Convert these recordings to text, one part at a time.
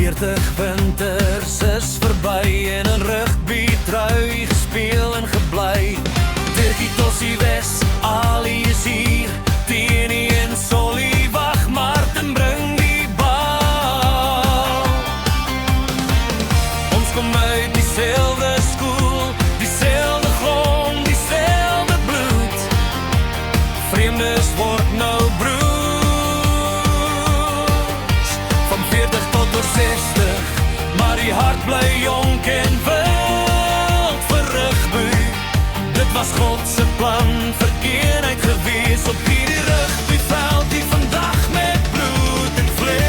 40 winters is verby en 'n rugbytrui gespeel en gebly. Dirkie Tossie Wes, Ali is hier, Tieni en Solly wag, Martin bring die bal. Ons kom uit dieselfde skool, dieselfde grond, dieselfde bloed. Vreemdes word nou broers. Van 40 tot oor 60, maar die hart bly jonk en wild vir rugby. Dit was God se plan vir eenheid gewees op hierdie rugbyveld die vandag met bloed en vlees.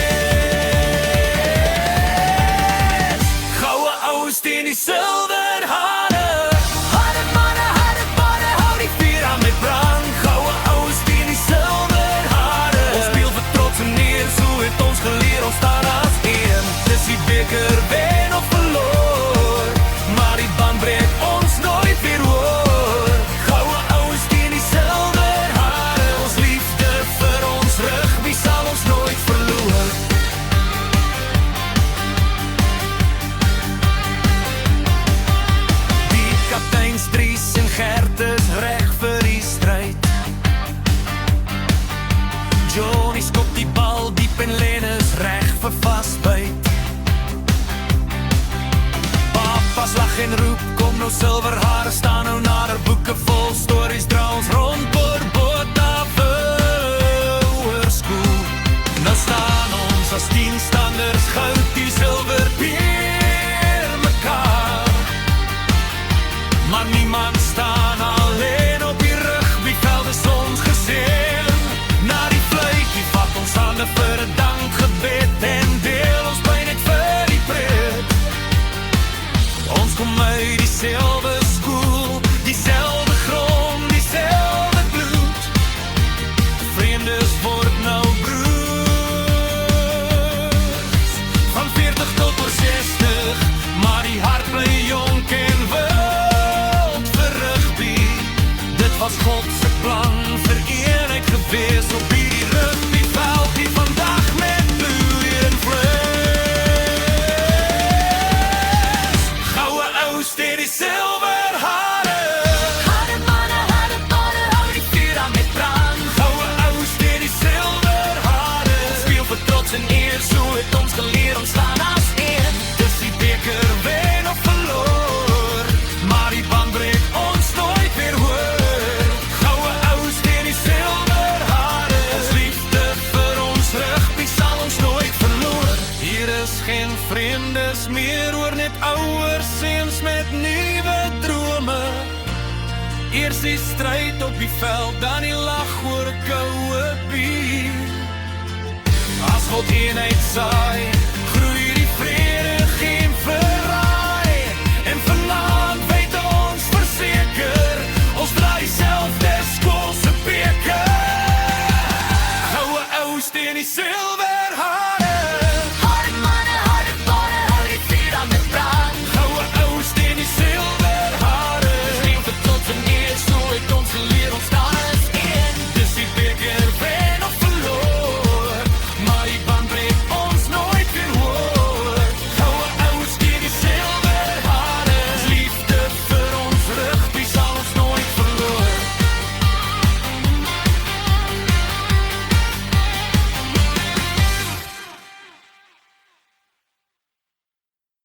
Goue ouens teen die silwer hare, harde manne, hou die vuur aan met brand. Goue ouens teen die silwer hare, ons speel vir trots en eer, so het ons geleer, ons staan as een. Dis die beker wen of verloor, maar die band breek ons nooit weer hoor. Goue ouens teen die silwer hare, ons liefde vir ons rugby sal ons nooit verloor. Die kapteins Dries en Gert is reg vir die stryd. Johnny skop die bal diep en Len is reg vir vasbyt. Papa's lag en roep, kom nou silverhare, staan nou nader, boeke vol stories, dra ons rond oor Botawil Hoërskool. Nou staan ons as 10 standers, goud die silwer peer mekaar. Maar niemand staan alleen op die rugbyveld, is ons geseën. Na die fluitjie vat ons hande vir 'n dankgebed en deel ons pyn net vir die pret. Ons kom uit dieselfde skool, dieselfde grond, dieselfde bloed. Vreemdes word nou broers. Van 40 tot oor 60, maar die hart bly jonk en wild vir rugby. Dit was God se plan vir eenheid gewees op hierdie rugbyveld die vandag met bloed en vlees. Goue ouens teen die silwer hare, harde manne, hou die vuur aan met brand. Goue ouens teen die silwer hare, ons speel vir trots en eer, so het ons geleer, ons staan as een. Dis die beker wen of verloor, maar die band breek ons nooit weer hoor. Goue ouens teen die silwer hare, ons liefde vir ons rugby sal ons nooit verloor. Hier is geen vreemdes meer, hoor net ouer seuns met nuwe drome. Eers die stryd op die veld, dan die lag oor 'n koue bier. As God eenheid saai, groei die vrede geen verraai. En vanaand weet ons verseker, ons dra dieselfde skool se beker. Goue ouens teen die silwer hare.